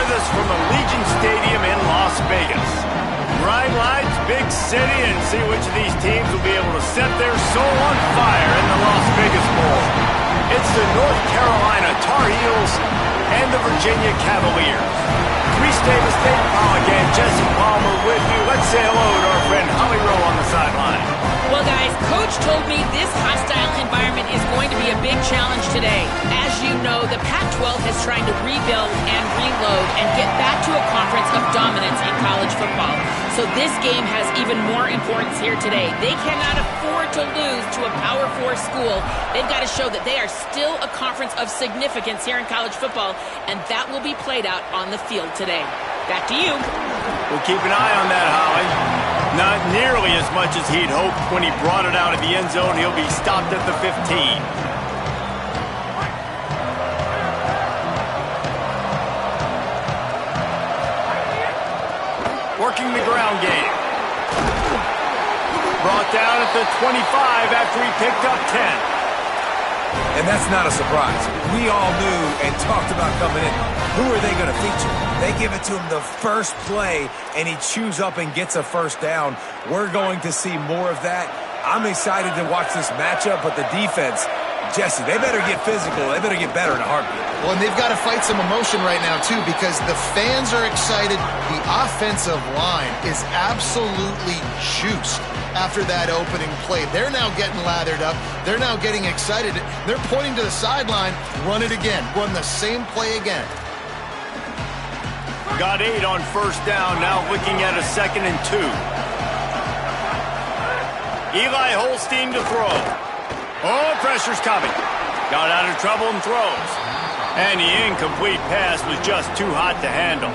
with us from Allegiant Stadium in Las Vegas. Bright lights, big city, and see which of these teams will be able to set their soul on fire in the Las Vegas Bowl. It's the North Carolina Tar Heels and the Virginia Cavaliers. Reese Davis, Dave Pollock, and Jesse Palmer with you. Let's say hello to our friend Holly Rowe on the sideline. Well, guys, Coach told me this hostile environment is going to be a big challenge today. As you know, the Pac-12 has tried to rebuild and reload and get back to a conference of dominance in college football. So this game has even more importance here today. They cannot afford to lose to a Power 4 school. They've got to show that they are still a conference of significance here in college football, and that will be played out on the field today. Back to you. We'll keep an eye on that, Holly. Not nearly as much as he'd hoped when he brought it out of the end zone. He'll be stopped at the 15. Working the ground game. Brought down at the 25 after he picked up 10. And that's not a surprise. We all knew and talked about coming in. Who are they going to feature? They give it to him the first play, and he chews up and gets a first down. We're going to see more of that. I'm excited to watch this matchup, but the defense, Jesse, they better get physical. They better get better in a heartbeat. Well, and they've got to fight some emotion right now, too, because the fans are excited. The offensive line is absolutely juiced after that opening play. They're now getting lathered up. They're now getting excited. They're pointing to the sideline. Run it again. Run the same play again. Got 8 on first down. Now looking at a 2nd and 2. Eli Holstein to throw. Oh, pressure's coming. Got out of trouble and throws. And the incomplete pass was just too hot to handle.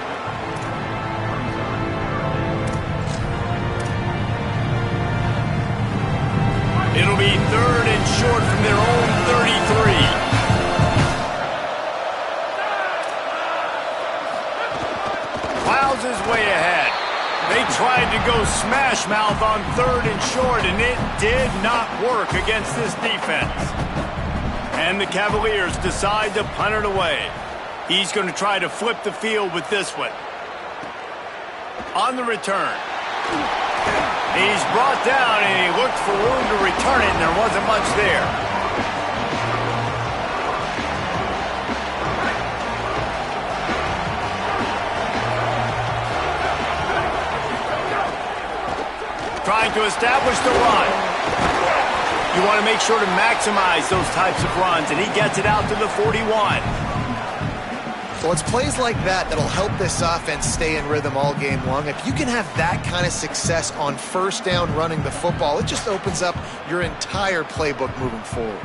It'll be 3rd and short from their own 33. Plows his way ahead. They tried to go smash mouth on 3rd and short, and it did not work against this defense. And the Cavaliers decide to punt it away. He's going to try to flip the field with this one. On the return. He's brought down, and he looked for room to return it, and there wasn't much there. Trying to establish the run. You want to make sure to maximize those types of runs, and he gets it out to the 41. Well, it's plays like that that'll help this offense stay in rhythm all game long. If you can have that kind of success on first down running the football, it just opens up your entire playbook moving forward.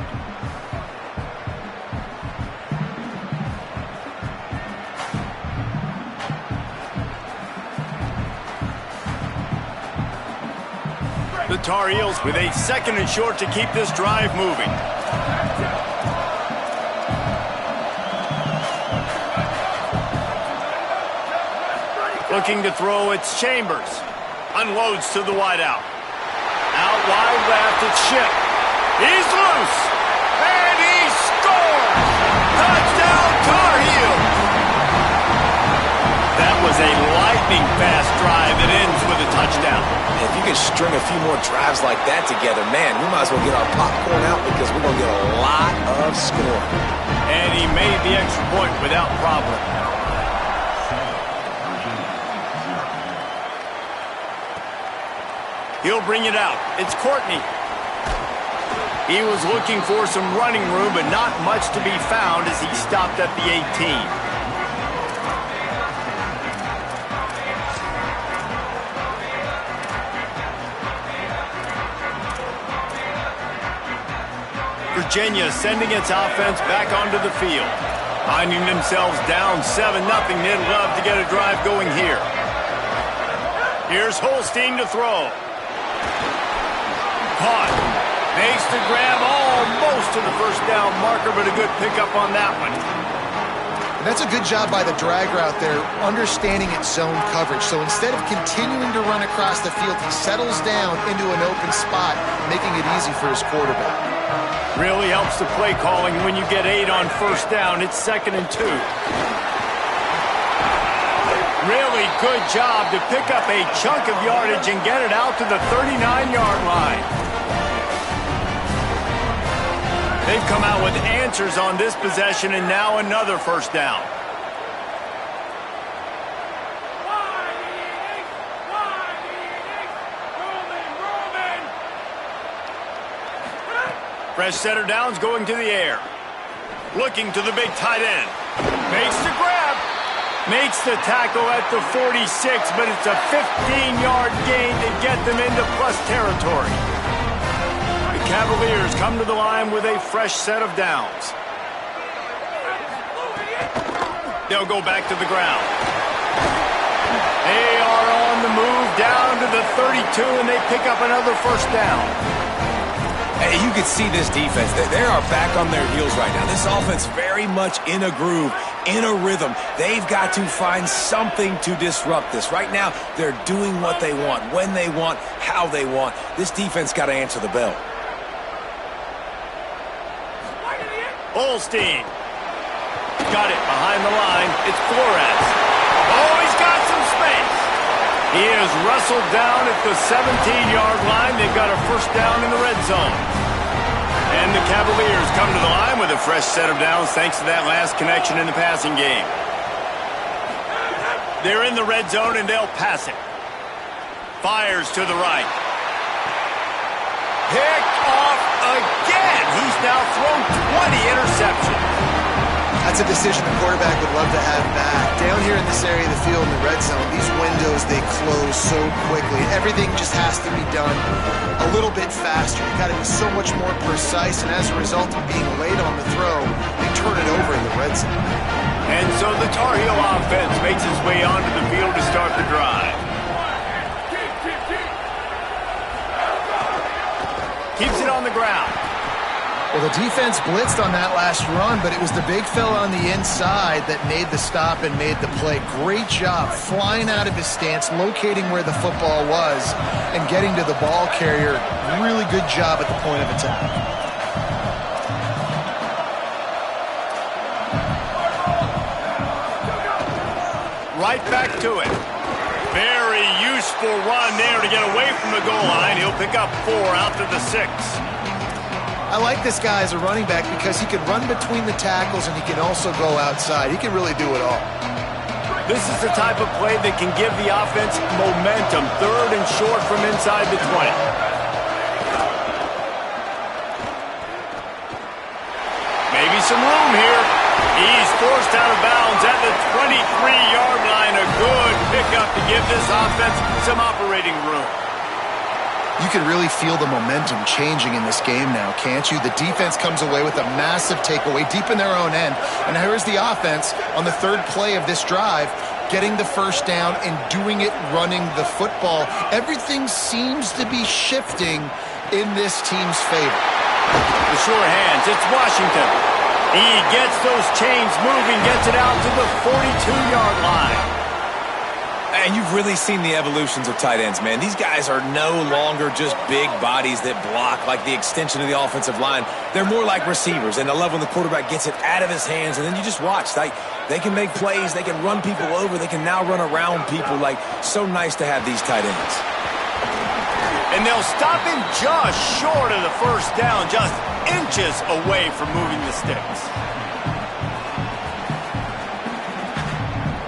The Tar Heels with a 2nd and short to keep this drive moving. Looking to throw, it's Chambers. Unloads to the wideout. Out wide left, it's Ship. He's loose. And he scores! Touchdown, Tar Heels! That was a lightning-fast drive that ends with a touchdown. If you can string a few more drives like that together, man, we might as well get our popcorn out because we're going to get a lot of scoring. And he made the extra point without problem. He'll bring it out. It's Courtney. He was looking for some running room, but not much to be found as he stopped at the 18. Virginia sending its offense back onto the field. Finding themselves down 7-0, they'd love to get a drive going here. Here's Holstein to throw. Caught. Makes the grab almost to the first down marker, but a good pickup on that one. And that's a good job by the drag route there, understanding its zone coverage. So instead of continuing to run across the field, he settles down into an open spot, making it easy for his quarterback. Really helps the play calling when you get 8 on first down. It's 2nd and 2. Really good job to pick up a chunk of yardage and get it out to the 39-yard line. They've come out with answers on this possession, and now another first down. Fresh set of downs going to the air. Looking to the big tight end. Makes the grab. Makes the tackle at the 46, but it's a 15-yard gain to get them into plus territory. The Cavaliers come to the line with a fresh set of downs. They'll go back to the ground. They are on the move down to the 32, and they pick up another first down. Hey, you can see this defense. They are back on their heels right now. This offense very much in a groove, in a rhythm. They've got to find something to disrupt this. Right now, they're doing what they want, when they want, how they want. This defense got to answer the bell. Holstein. Got it behind the line. It's Flores. Oh, he's got some space. He is wrestled down at the 17-yard line. They've got a first down in the red zone. And the Cavaliers come to the line with a fresh set of downs thanks to that last connection in the passing game. They're in the red zone, and they'll pass it. Fires to the right. Picked off again. He's now thrown 20 interceptions. That's a decision the quarterback would love to have back. Down here in this area of the field in the red zone, these windows, they close so quickly. Everything just has to be done a little bit faster. You've got to be so much more precise, and as a result of being late on the throw, they turn it over in the red zone. And so the Tar Heel offense makes its way onto the field to start the drive. Keeps it on the ground. Well, the defense blitzed on that last run, but it was the big fella on the inside that made the stop and made the play. Great job flying out of his stance, locating where the football was, and getting to the ball carrier. Really good job at the point of attack. Right back to it. Very useful run there to get away from the goal line. He'll pick up 4 out to the 6. I like this guy as a running back because he can run between the tackles and he can also go outside. He can really do it all. This is the type of play that can give the offense momentum. 3rd and short from inside the 20. Maybe some room here. He's forced out of bounds at the 23-yard line. A good pickup to give this offense some operating room. You can really feel the momentum changing in this game now, can't you? The defense comes away with a massive takeaway deep in their own end. And here's the offense on the 3rd play of this drive, getting the first down and doing it running the football. Everything seems to be shifting in this team's favor. The sure hands, it's Washington. He gets those chains moving, gets it out to the 42-yard line. And you've really seen the evolutions of tight ends, man. These guys are no longer just big bodies that block like the extension of the offensive line. They're more like receivers, and I love when the quarterback gets it out of his hands, and then you just watch. Like, they can make plays, they can run people over, they can now run around people. Like, so nice to have these tight ends. And they'll stop him just short of the first down, just inches away from moving the sticks.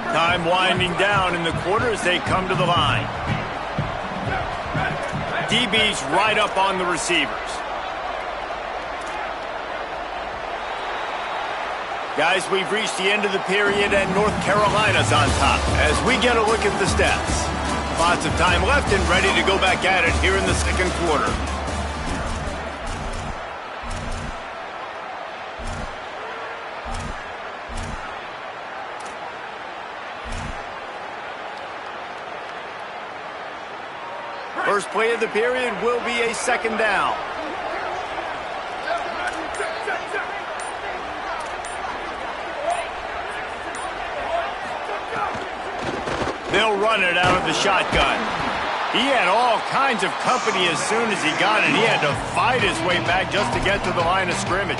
Time winding down in the quarter as they come to the line. DB's right up on the receivers. Guys, we've reached the end of the period and North Carolina's on top as we get a look at the stats. Lots of time left and ready to go back at it here in the second quarter. First play of the period will be a second down. They'll run it out of the shotgun. He had all kinds of company as soon as he got it. He had to fight his way back just to get to the line of scrimmage.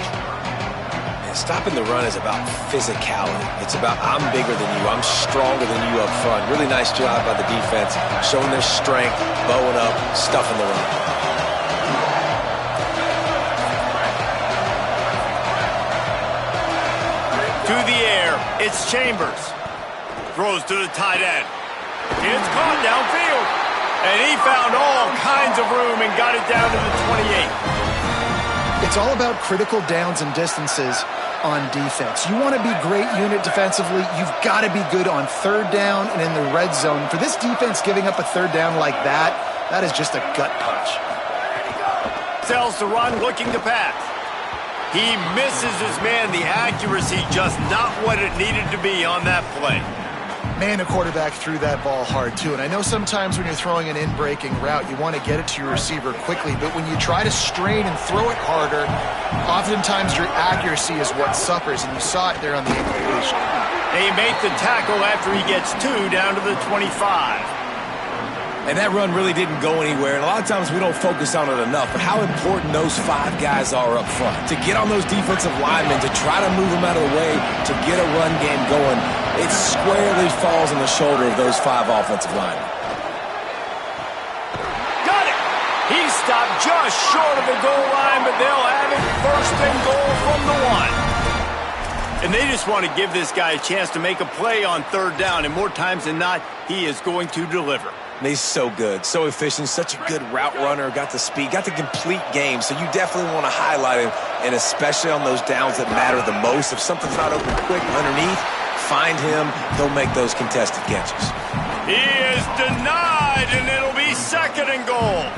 Stopping the run is about physicality. It's about I'm bigger than you, I'm stronger than you up front. Really nice job by the defense, showing their strength, bowing up, stuffing the run. To the air, it's Chambers. Throws to the tight end. It's caught downfield. And he found all kinds of room and got it down to the 28. It's all about critical downs and distances on defense. You want to be great unit defensively, you've got to be good on third down and in the red zone. For this defense giving up a third down like that, that is just a gut punch. Sells to run, looking to pass. He misses his man. The accuracy just not what it needed to be on that play. Man, the quarterback threw that ball hard, too. And I know sometimes when you're throwing an in-breaking route, you want to get it to your receiver quickly. But when you try to strain and throw it harder, oftentimes your accuracy is what suffers. And you saw it there on the incompletion. They make the tackle after he gets 2 down to the 25. And that run really didn't go anywhere. And a lot of times we don't focus on it enough. But how important those 5 guys are up front. To get on those defensive linemen, to try to move them out of the way, to get a run game going, it squarely falls on the shoulder of those 5 offensive linemen. Got it! He stopped just short of the goal line, but they'll have it first and goal from the 1. And they just want to give this guy a chance to make a play on third down. And more times than not, he is going to deliver. He's so good, so efficient, such a good route runner, got the speed, got the complete game. So you definitely want to highlight him, and especially on those downs that matter the most. If something's not open quick underneath, find him. He'll make those contested catches. He is denied, and it'll be second and goal.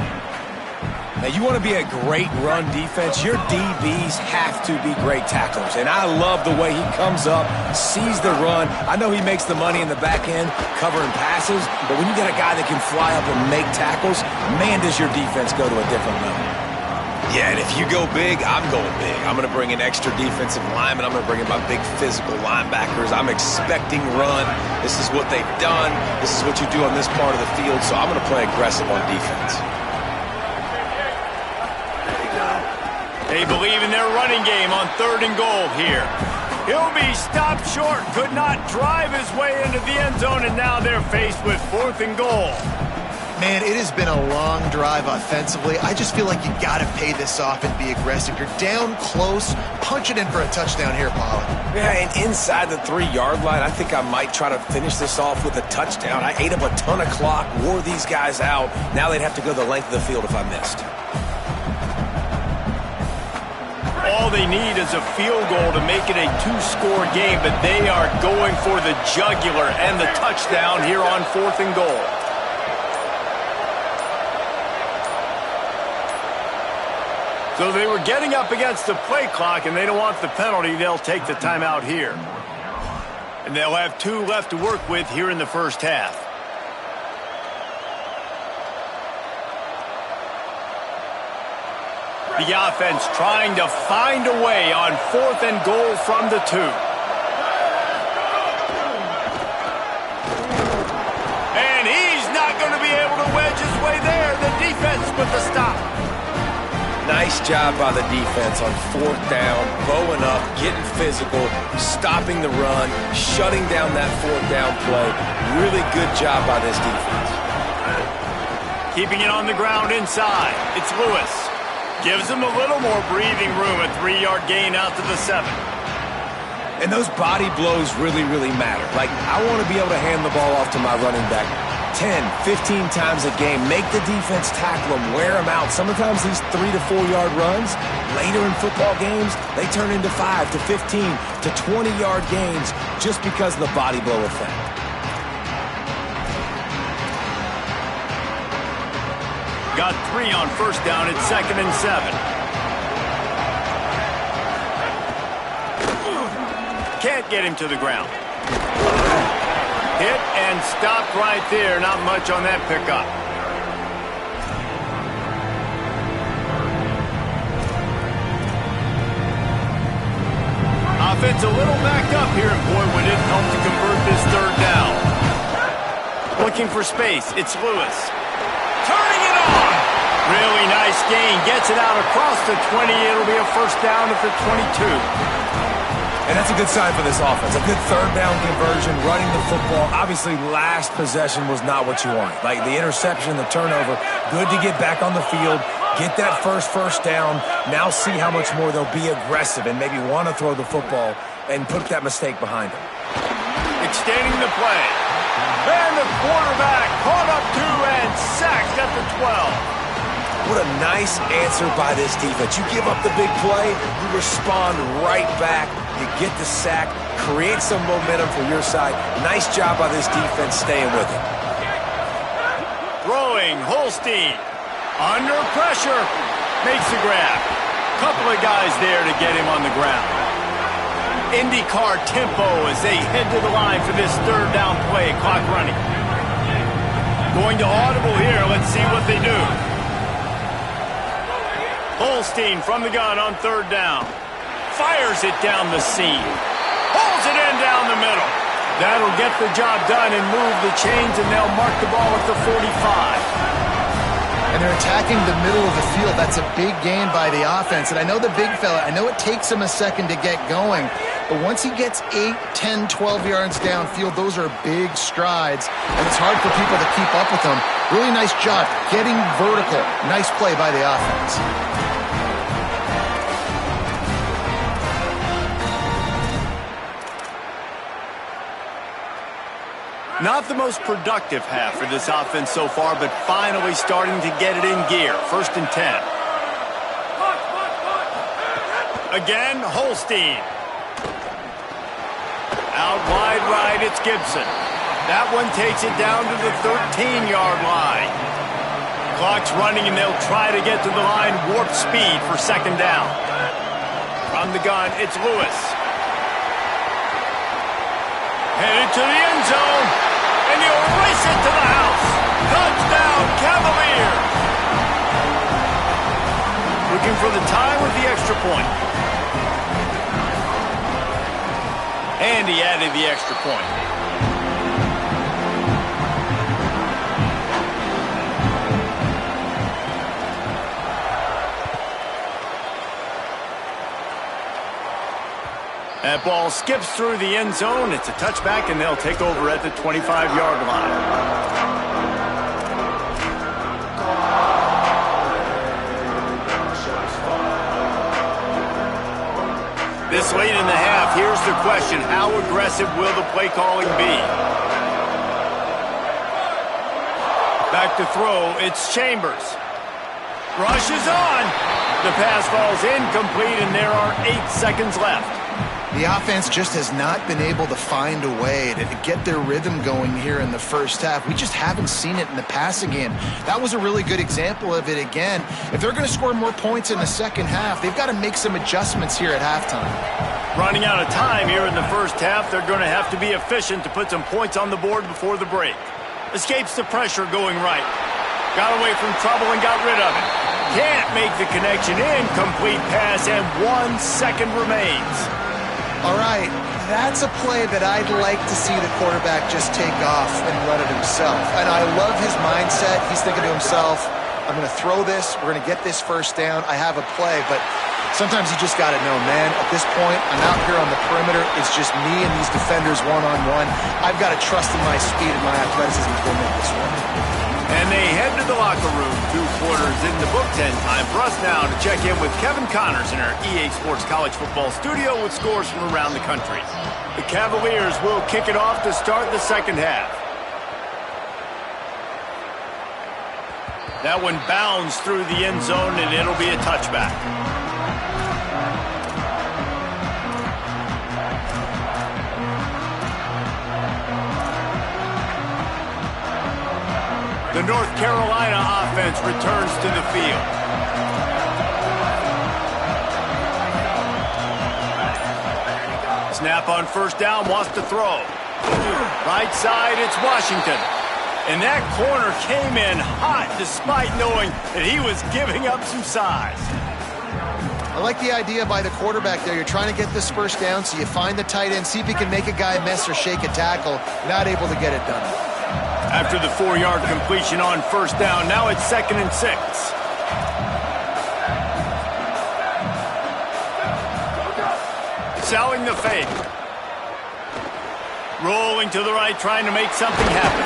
Now, you want to be a great run defense, your DBs have to be great tacklers. And I love the way he comes up, sees the run. I know he makes the money in the back end covering passes, but when you got a guy that can fly up and make tackles, man, does your defense go to a different level. Yeah, and if you go big, I'm going big. I'm going to bring in extra defensive linemen. I'm going to bring in my big physical linebackers. I'm expecting run. This is what they've done. This is what you do on this part of the field, so I'm going to play aggressive on defense. They believe in their running game on third and goal here. He'll be stopped short, could not drive his way into the end zone, and now they're faced with fourth and goal. Man, it has been a long drive offensively. I just feel like you got to pay this off and be aggressive. You're down close. Punch it in for a touchdown here, Pollard. Yeah, and inside the 3-yard line, I think I might try to finish this off with a touchdown. I ate up a ton of clock, wore these guys out. Now they'd have to go the length of the field if I missed. All they need is a field goal to make it a 2-score game, but they are going for the jugular and the touchdown here on fourth and goal. So they were getting up against the play clock, and they don't want the penalty. They'll take the timeout here. And they'll have 2 left to work with here in the first half. The offense trying to find a way on fourth and goal from the 2. And he's not going to be able to wedge his way there. The defense with the stop. Nice job by the defense on fourth down, bowing up, getting physical, stopping the run, shutting down that fourth down play. Really good job by this defense. Keeping it on the ground inside. It's Lewis. Gives him a little more breathing room, a 3-yard gain out to the 7. And those body blows really, really matter. Like, I want to be able to hand the ball off to my running back 10, 15 times a game. Make the defense tackle them, wear them out. Sometimes these 3 to 4-yard runs, later in football games, they turn into 5 to 15 to 20-yard gains just because of the body blow effect. Got 3 on first down. It's second and 7. Can't get him to the ground. Hit and stopped right there. Not much on that pickup. Offense a little backed up here, and boy, would it help to convert this third down. Looking for space. It's Lewis. Turning it on. Really nice gain. Gets it out across the 20. It'll be a first down at the 22. And that's a good sign for this offense. A good third down conversion, running the football. Obviously, last possession was not what you want. Like the interception, the turnover, good to get back on the field, get that first down. Now see how much more they'll be aggressive and maybe want to throw the football and put that mistake behind them. Extending the play. And the quarterback caught up to and sacked at the 12. What a nice answer by this defense. You give up the big play, you respond right back, you get the sack, create some momentum for your side. Nice job by this defense staying with it. Throwing, Holstein. Under pressure. Makes the grab. Couple of guys there to get him on the ground. IndyCar tempo as they head to the line for this third down play. Clock running. Going to audible here. Let's see what they do. Holstein from the gun on third down. Fires it down the seam. Pulls it in down the middle. That'll get the job done and move the chains, and they'll mark the ball at the 45. And they're attacking the middle of the field. That's a big gain by the offense. And I know the big fella, I know it takes him a second to get going, but once he gets 8, 10, 12 yards downfield, those are big strides, and it's hard for people to keep up with them. Really nice job getting vertical. Nice play by the offense. Not the most productive half for this offense so far, but finally starting to get it in gear. 1st and 10. Again, Holstein. Out wide right, it's Gibson. That one takes it down to the 13-yard line. Clock's running, and they'll try to get to the line. Warp speed for 2nd down. From the gun, it's Lewis. Headed to the end zone. And he'll race it to the house. Touchdown, Cavaliers. Looking for the tie with the extra point. And he added the extra point. That ball skips through the end zone. It's a touchback, and they'll take over at the 25-yard line. This late in the half, here's the question. How aggressive will the play calling be? Back to throw. It's Chambers. Rush is on. The pass falls incomplete, and there are 8 seconds left. The offense just has not been able to find a way to get their rhythm going here in the first half. We just haven't seen it in the passing game. That was a really good example of it again. If they're going to score more points in the second half, they've got to make some adjustments here at halftime. Running out of time here in the first half, they're going to have to be efficient to put some points on the board before the break. Escapes the pressure going right. Got away from trouble and got rid of it. Can't make the connection. Incomplete pass, and 1 second remains. All right, that's a play that I'd like to see the quarterback just take off and run it himself. And I love his mindset. He's thinking to himself, I'm going to throw this. We're going to get this first down. I have a play. But sometimes you just got to know, man, at this point, I'm out here on the perimeter. It's just me and these defenders one-on-one. I've got to trust in my speed and my athleticism to go make this work. And they head to the locker room. 2 quarters in the book. 10 time for us now to check in with Kevin Connors in our EA Sports College Football studio with scores from around the country. The Cavaliers will kick it off to start the second half. That one bounds through the end zone, and it'll be a touchback. The North Carolina offense returns to the field. Snap on first down, wants to throw. Right side, it's Washington. And that corner came in hot despite knowing that he was giving up some size. I like the idea by the quarterback there. You're trying to get this first down, so you find the tight end, see if he can make a guy miss or shake a tackle. Not able to get it done. After the 4-yard completion on first down, now it's 2nd and 6. selling the fake. Rolling to the right, trying to make something happen.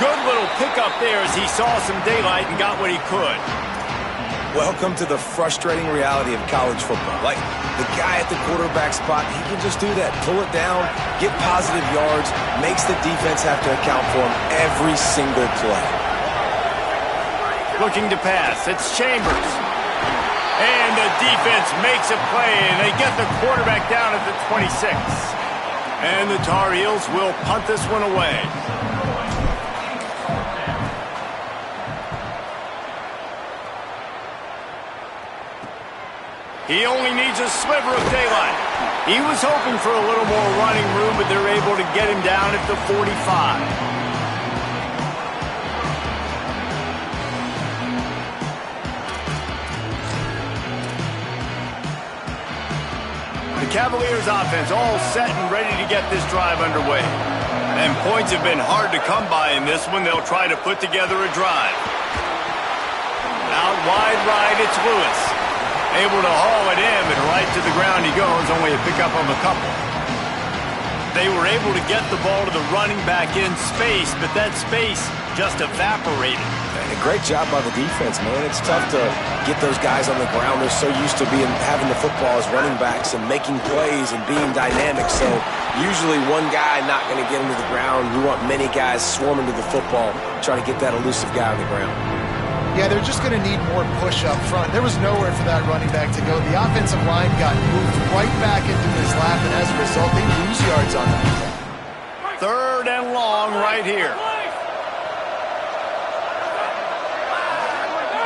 Good little pickup there as he saw some daylight and got what he could. Welcome to the frustrating reality of college football. Like, the guy at the quarterback spot, he can just do that. Pull it down, get positive yards, makes the defense have to account for him every single play. Looking to pass. It's Chambers. And the defense makes a play, and they get the quarterback down at the 26. And the Tar Heels will punt this one away. He only needs a sliver of daylight. He was hoping for a little more running room, but they're able to get him down at the 45. The Cavaliers offense all set and ready to get this drive underway. And points have been hard to come by in this one. They'll try to put together a drive. Out wide right, it's Lewis. Able to haul it in, but right to the ground he goes, only a pickup of a couple. They were able to get the ball to the running back in space, but that space just evaporated. And a great job by the defense, man. It's tough to get those guys on the ground. They're so used to having the football as running backs and making plays and being dynamic. So usually one guy not going to get him to the ground. We want many guys swarming to the football, trying to get that elusive guy on the ground. Yeah, they're just going to need more push up front. There was nowhere for that running back to go. The offensive line got moved right back into his lap, and as a result, they lose yards on them. 3rd and long right here.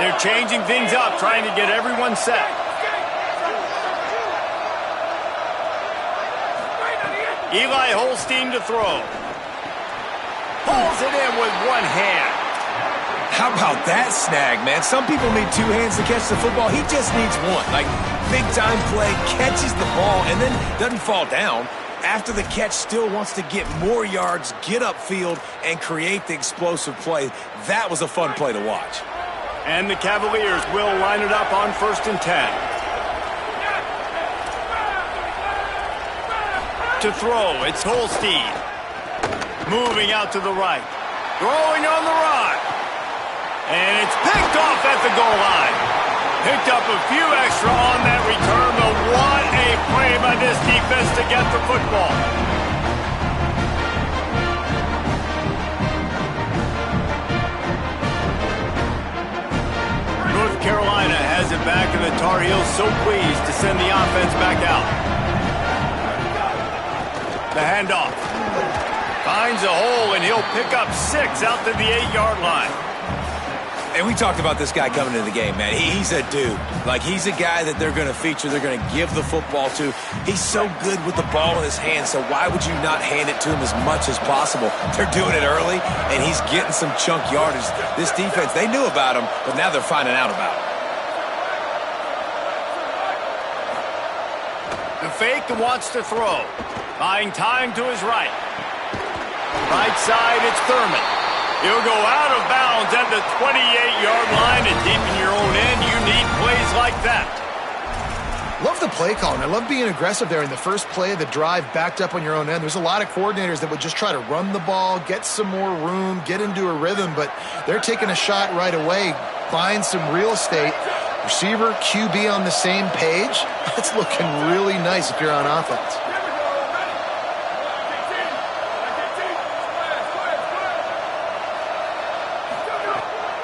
They're changing things up, trying to get everyone set. Eli Holstein to throw. Pulls it in with one hand. How about that snag, man? Some people need 2 hands to catch the football. He just needs 1. Like, big-time play, catches the ball, and then doesn't fall down. After the catch, still wants to get more yards, get upfield, and create the explosive play. That was a fun play to watch. And the Cavaliers will line it up on 1st and 10. To throw, it's Holstein. Moving out to the right. Throwing on the run. And it's picked off at the goal line. Picked up a few extra on that return, but what a play by this defense to get the football. North Carolina has it back, and the Tar Heels so pleased to send the offense back out. The handoff. Finds a hole, and he'll pick up 6 out to the 8-yard line. And we talked about this guy coming into the game, man. He's a dude. Like, he's a guy that they're going to feature, they're going to give the football to. He's so good with the ball in his hand, so why would you not hand it to him as much as possible? They're doing it early, and he's getting some chunk yardage. This defense, they knew about him, but now they're finding out about him. The fake wants to throw. Buying time to his right. Right side, it's Thurman. He'll go out of bounds at the 28-yard line, and deep in your own end, you need plays like that. Love the play call, and I love being aggressive there in the first play of the drive, backed up on your own end. There's a lot of coordinators that would just try to run the ball, get some more room, get into a rhythm, but they're taking a shot right away, buying some real estate. Receiver, QB on the same page. That's looking really nice if you're on offense.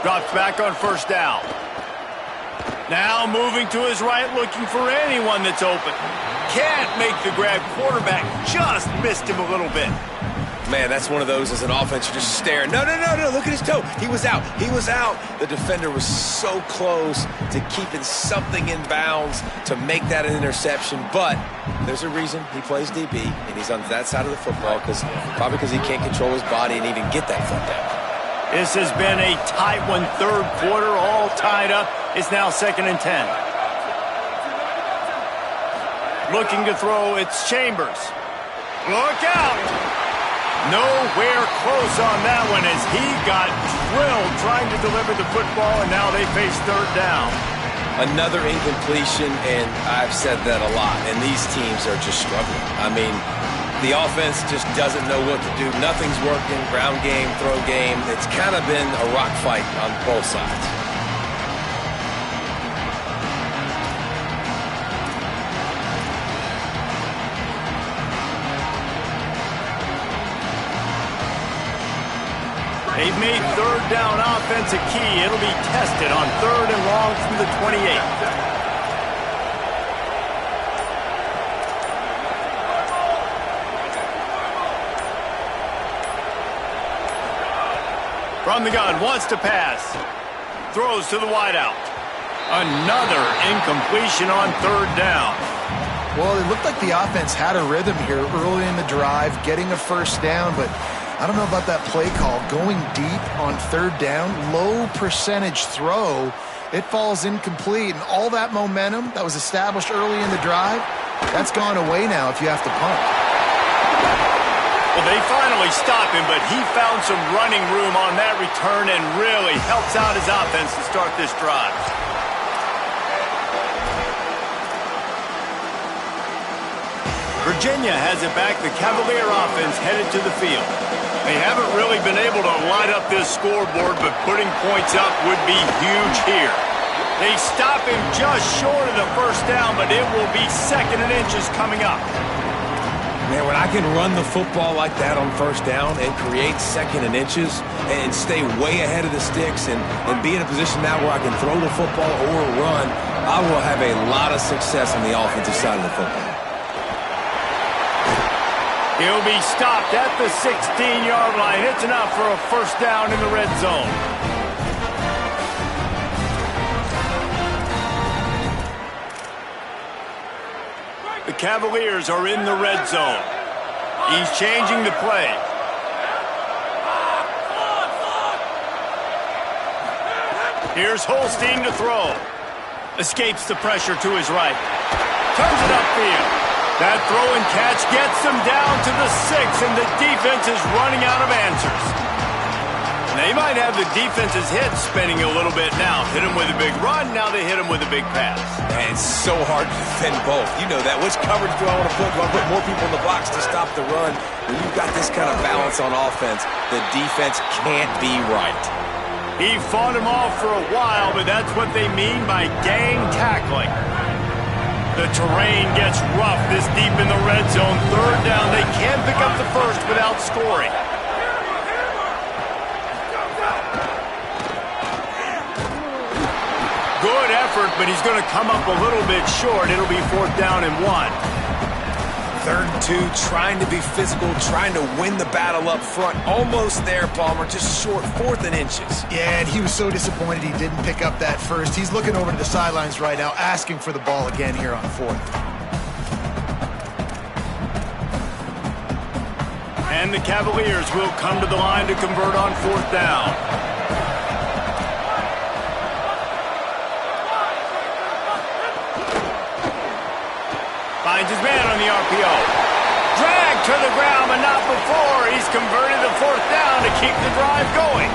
Drops back on 1st down. Now moving to his right, looking for anyone that's open. Can't make the grab. Quarterback just missed him a little bit. Man, that's one of those as an offense, you're just staring. No, look at his toe. He was out. The defender was so close to keeping something in bounds to make that an interception, but there's a reason he plays DB, and he's on that side of the football, probably because he can't control his body and even get that foot down. This has been a tight one, 3rd quarter, all tied up. It's now 2nd and 10. Looking to throw, it's Chambers. Look out! Nowhere close on that one as he got drilled trying to deliver the football, and now they face 3rd down. Another incompletion, and I've said that a lot, and these teams are just struggling. I mean, the offense just doesn't know what to do. Nothing's working. Ground game, throw game. It's kind of been a rock fight on both sides. They've made third down offense a key. It'll be tested on 3rd and long from the 28. From the gun, wants to pass. Throws to the wideout. Another incompletion on 3rd down. Well, it looked like the offense had a rhythm here early in the drive, getting a first down, but I don't know about that play call. Going deep on 3rd down, low percentage throw, it falls incomplete, and all that momentum that was established early in the drive, that's gone away now if you have to punt. Well, they finally stop him, but he found some running room on that return and really helps out his offense to start this drive. Virginia has it back. The Cavalier offense headed to the field. They haven't really been able to light up this scoreboard, but putting points up would be huge here. They stop him just short of the first down, but it will be 2nd and inches coming up. Man, when I can run the football like that on first down and create 2nd and inches and stay way ahead of the sticks and be in a position now where I can throw the football or run, I will have a lot of success on the offensive side of the football. He'll be stopped at the 16-yard line. It's enough for a first down in the red zone. The Cavaliers are in the red zone. He's changing the play. Here's Holstein to throw. Escapes the pressure to his right. Turns it upfield. That throw and catch gets them down to the 6, and the defense is running out of answers. They might have the defense's head spinning a little bit now. Hit him with a big run, now they hit him with a big pass. And it's so hard to defend both. You know that. Which coverage do I want to put? Do I put more people in the box to stop the run? When you've got this kind of balance on offense, the defense can't be right. He fought him off for a while, but that's what they mean by gang tackling. The terrain gets rough this deep in the red zone. 3rd down. They can't pick up the first without scoring. Good effort, but he's going to come up a little bit short. It'll be 4th down and 1. 3rd and 2, trying to be physical, trying to win the battle up front. Almost there, Palmer, just short, 4th and inches. Yeah, and he was so disappointed he didn't pick up that first. He's looking over to the sidelines right now, asking for the ball again here on 4th. And the Cavaliers will come to the line to convert on 4th down. Finds his man on the RPO. Drag to the ground, but not before. He's converted the 4th down to keep the drive going.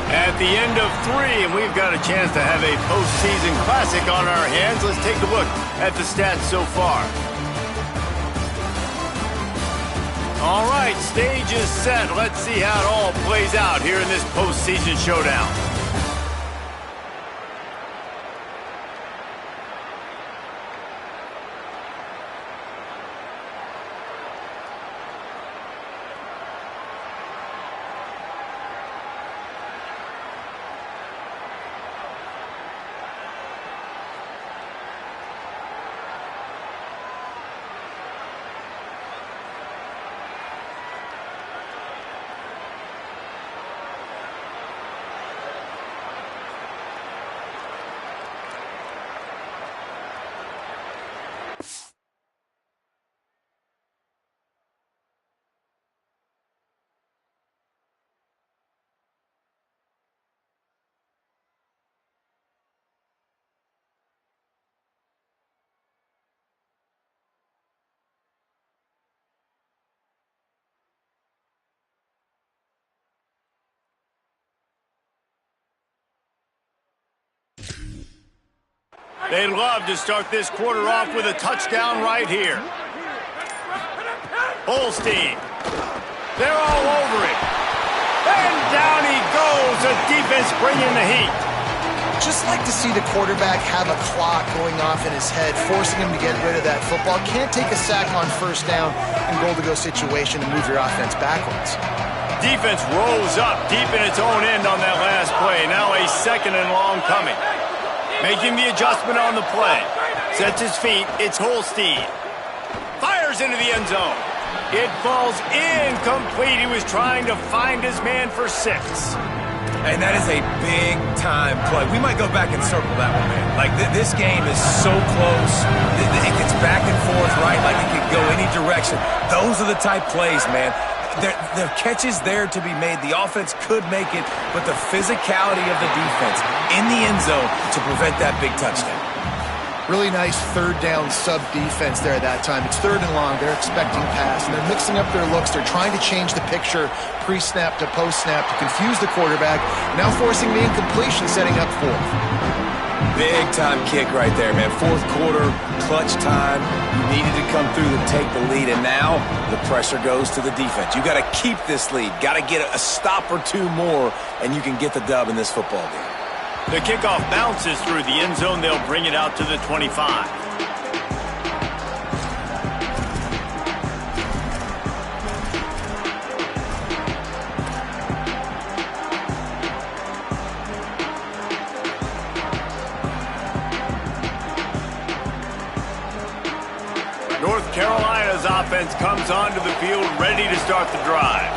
At the end of 3, and we've got a chance to have a postseason classic on our hands. Let's take a look at the stats so far. All right, stage is set. Let's see how it all plays out here in this postseason showdown. They'd love to start this quarter off with a touchdown right here. Holstein. They're all over it. And down he goes. The defense bringing the heat. Just like to see the quarterback have a clock going off in his head, forcing him to get rid of that football. Can't take a sack on first down and goal-to-go situation and move your offense backwards. Defense rolls up deep in its own end on that last play. Now a second and long coming. Making the adjustment on the play. Sets his feet. It's Holstein. Fires into the end zone. It falls incomplete. He was trying to find his man for 6. And that is a big-time play. We might go back and circle that one, man. Like, this game is so close. It gets back and forth, right? Like, it could go any direction. Those are the type plays, man. There are catches there to be made. The offense could make it, but the physicality of the defense in the end zone to prevent that big touchdown. Really nice third down sub defense there at that time. It's third and long. They're expecting pass, and they're mixing up their looks. They're trying to change the picture pre-snap to post-snap to confuse the quarterback, now forcing the incompletion, setting up fourth. Big-time kick right there, man. Fourth quarter, clutch time. You needed to come through and take the lead, and now the pressure goes to the defense. You got to keep this lead. Got to get a stop or two more, and you can get the dub in this football game. The kickoff bounces through the end zone. They'll bring it out to the 25. North Carolina's offense comes onto the field ready to start the drive.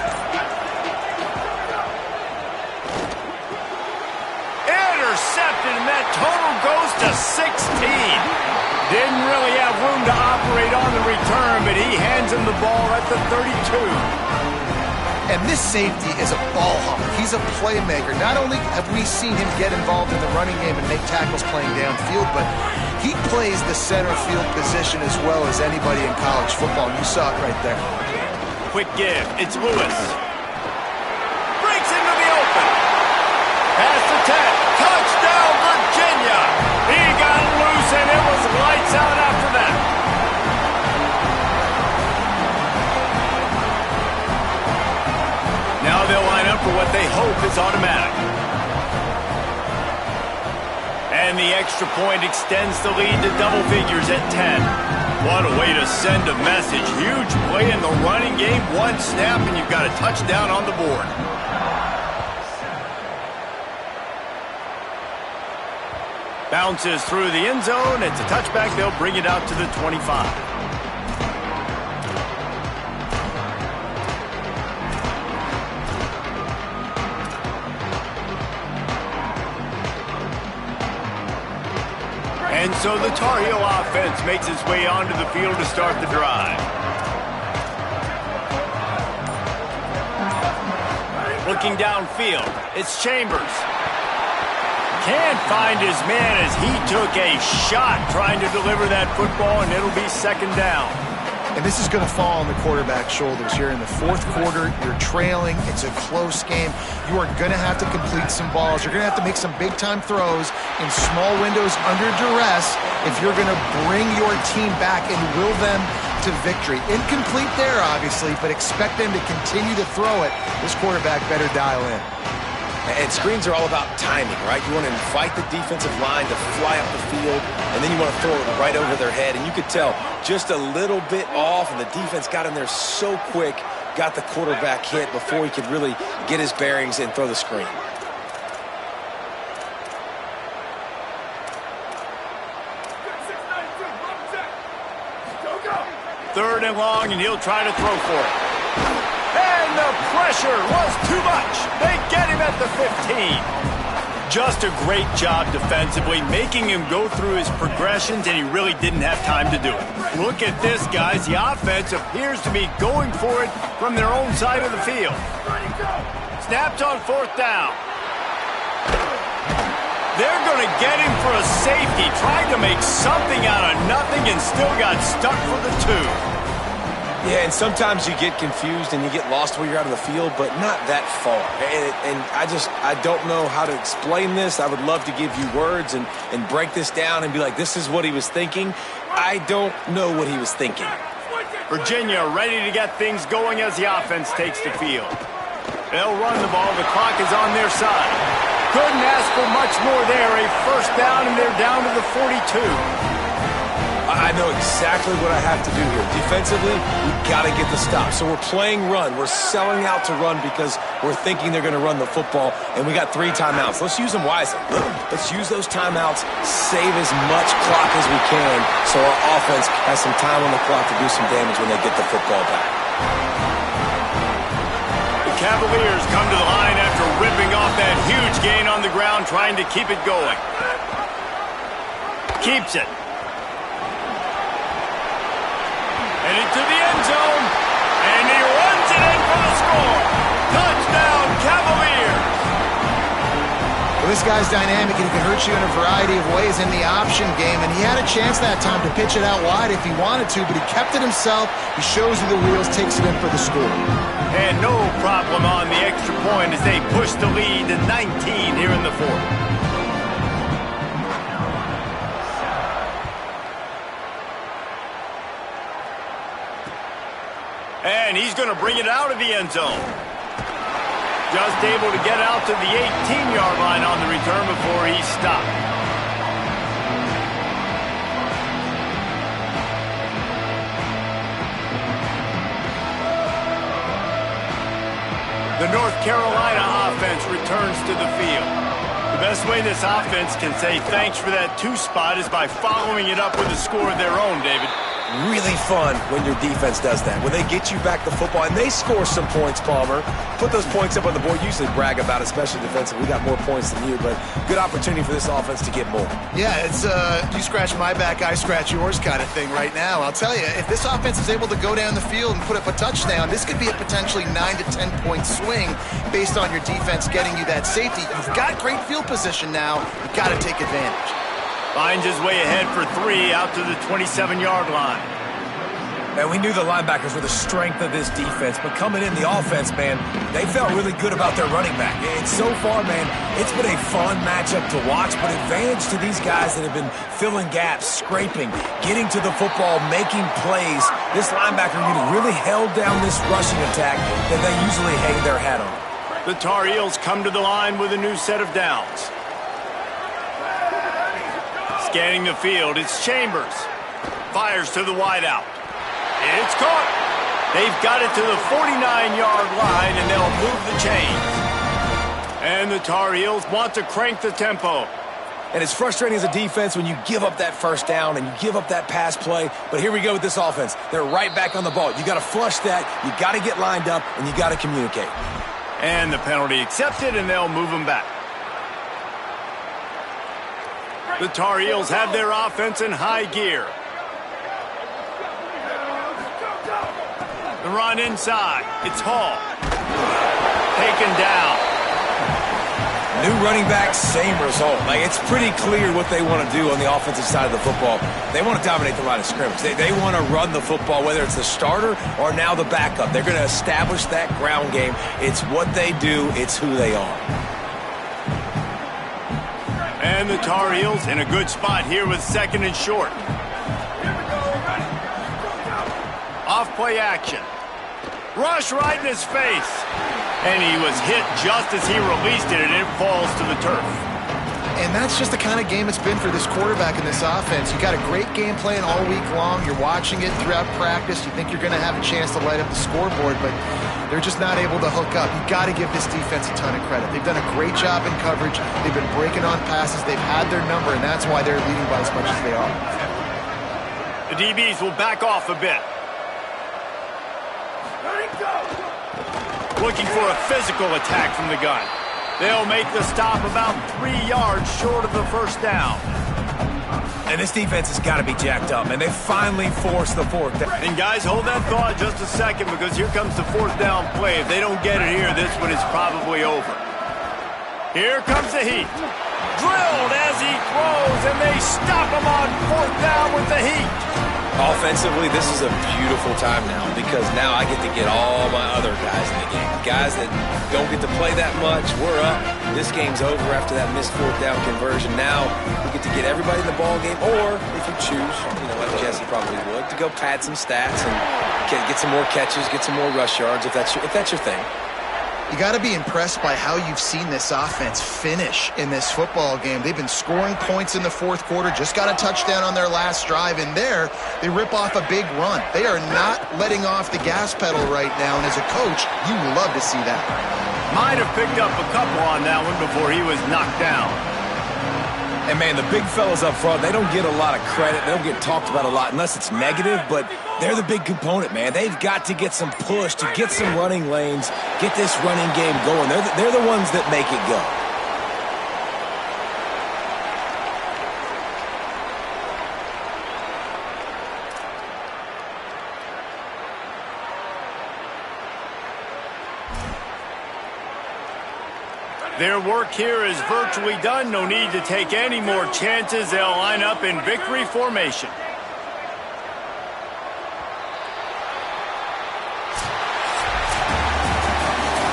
Intercepted, and that total goes to 16. Didn't really have room to operate on the return, but he hands him the ball at the 32. And this safety is a ball hawk. He's a playmaker. Not only have we seen him get involved in the running game and make tackles playing downfield, but he plays the center field position as well as anybody in college football. And you saw it right there. Quick give. It's Lewis. Breaks into the open. Pass to 10. Touchdown, Virginia. He got loose, and it was lights out after that. Now they'll line up for what they hope is automatic. And the extra point extends the lead to double figures at 10. What a way to send a message. Huge play in the running game. One snap, and you've got a touchdown on the board. Bounces through the end zone. It's a touchback. They'll bring it out to the 25. And so the Tar Heel offense makes its way onto the field to start the drive. Looking downfield, it's Chambers. Can't find his man as he took a shot trying to deliver that football, and it'll be second down. And this is going to fall on the quarterback's shoulders here in the fourth quarter. You're trailing. It's a close game. You are going to have to complete some balls. You're going to have to make some big-time throws in small windows under duress if you're going to bring your team back and will them to victory. Incomplete there, obviously, but expect them to continue to throw it. This quarterback better dial in. And screens are all about timing, right? You want to invite the defensive line to fly up the field, and then you want to throw it right over their head. And you could tell just a little bit off, and the defense got in there so quick, got the quarterback hit before he could really get his bearings and throw the screen. Third and long, and he'll try to throw for it. And the pressure was too much. They get him at the 15. Just a great job defensively, making him go through his progressions, and he really didn't have time to do it. Look at this, guys. The offense appears to be going for it from their own side of the field. Snapped on fourth down. They're going to get him for a safety. Tried to make something out of nothing and still got stuck for the 2. Yeah, and sometimes you get confused and you get lost where you're out of the field, but not that far. And I don't know how to explain this. I would love to give you words and break this down and be like, this is what he was thinking. I don't know what he was thinking. Virginia ready to get things going as the offense takes the field. They'll run the ball. The clock is on their side. Couldn't ask for much more there. A first down, and they're down to the 42. I know exactly what I have to do here. Defensively, we've got to get the stop. So we're playing run. We're selling out to run because we're thinking they're going to run the football, and we got 3 timeouts. Let's use them wisely. Let's use those timeouts, save as much clock as we can so our offense has some time on the clock to do some damage when they get the football back. The Cavaliers come to the line after ripping off that huge gain on the ground, trying to keep it going. Keeps it. And into the end zone, and he runs it in for the score. Touchdown, Cavaliers. Well, this guy's dynamic, and he can hurt you in a variety of ways in the option game, and he had a chance that time to pitch it out wide if he wanted to, but he kept it himself. He shows you the wheels, takes it in for the score. And no problem on the extra point as they push the lead to 19 here in the fourth. And he's going to bring it out of the end zone. Just able to get out to the 18-yard line on the return before he stopped. The North Carolina offense returns to the field. The best way this offense can say thanks for that 2 spot is by following it up with a score of their own, David. Really fun when your defense does that, when they get you back the football, and they score some points, Palmer. Put those points up on the board. Usually brag about it, especially defensively. We got more points than you, but good opportunity for this offense to get more. Yeah, it's you scratch my back, I scratch yours kind of thing right now. I'll tell you, if this offense is able to go down the field and put up a touchdown, this could be a potentially 9 to 10-point swing based on your defense getting you that safety. You've got great field position now. You've got to take advantage. Finds his way ahead for 3 out to the 27-yard line. And we knew the linebackers were the strength of this defense, but coming in the offense, man, they felt really good about their running back. And so far, man, it's been a fun matchup to watch, but advantage to these guys that have been filling gaps, scraping, getting to the football, making plays. This linebacker unit really held down this rushing attack that they usually hang their hat on. The Tar Heels come to the line with a new set of downs. Scanning the field, it's Chambers. Fires to the wideout. It's caught. They've got it to the 49-yard line, and they'll move the chains. And the Tar Heels want to crank the tempo. And it's frustrating as a defense when you give up that first down and you give up that pass play. But here we go with this offense. They're right back on the ball. You got to flush that. You got to get lined up, and you got to communicate. And the penalty accepted, and they'll move them back. The Tar Heels have their offense in high gear. The run inside. It's Hall. Taken down. New running back, same result. Like, it's pretty clear what they want to do on the offensive side of the football. They want to dominate the line of scrimmage. They want to run the football, whether it's the starter or now the backup. They're going to establish that ground game. It's what they do. It's who they are. And the Tar Heels in a good spot here with 2nd and short. Off play action. Rush right in his face. And he was hit just as he released it, and it falls to the turf. And that's just the kind of game it's been for this quarterback in this offense. You got a great game plan all week long. You're watching it throughout practice. You think you're going to have a chance to light up the scoreboard, but they're just not able to hook up. You got to give this defense a ton of credit. They've done a great job in coverage. They've been breaking on passes. They've had their number, and that's why they're leading by as much as they are. The DBs will back off a bit. Looking for a physical attack from the gun. They'll make the stop about 3 yards short of the first down. And this defense has got to be jacked up, and they finally forced the 4th down. And guys, hold that thought just a second, because here comes the 4th down play. If they don't get it here, this one is probably over. Here comes the heat. Drilled as he throws, and they stop him on 4th down with the heat. Offensively, this is a beautiful time now because now I get to get all my other guys in the game. Guys that don't get to play that much, we're up. This game's over after that missed fourth down conversion. Now we get to get everybody in the ball game, or if you choose, like Jesse probably would, to go pad some stats and get some more catches, get some more rush yards if that's your thing. You got to be impressed by how you've seen this offense finish in this football game. They've been scoring points in the fourth quarter, just got a touchdown on their last drive, and there they rip off a big run. They are not letting off the gas pedal right now, and as a coach, you love to see that. Might have picked up a couple on that one before he was knocked down. And, man, the big fellas up front, they don't get a lot of credit. They don't get talked about a lot unless it's negative, but they're the big component, man. They've got to get some push, to get some running lanes, get this running game going. They're the ones that make it go. Their work here is virtually done. No need to take any more chances. They'll line up in victory formation.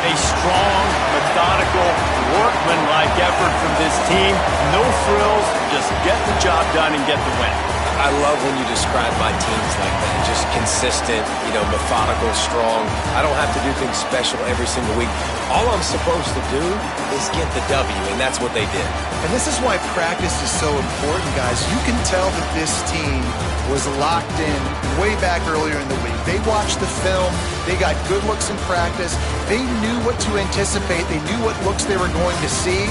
A strong, methodical, workmanlike effort from this team. No frills, just get the job done and get the win. I love when you describe my teams like that. Just consistent, methodical, strong. I don't have to do things special every single week. All I'm supposed to do is get the W, and that's what they did. And this is why practice is so important, guys. You can tell that this team was locked in way back earlier in the week. They watched the film. They got good looks in practice. They knew what to anticipate. They knew what looks they were going to see.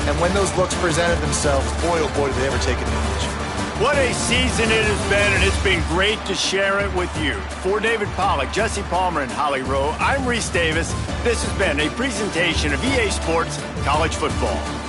And when those looks presented themselves, boy, oh boy, did they ever take advantage. What a season it has been, and it's been great to share it with you. For David Pollack, Jesse Palmer, and Holly Rowe, I'm Reese Davis. This has been a presentation of EA Sports College Football.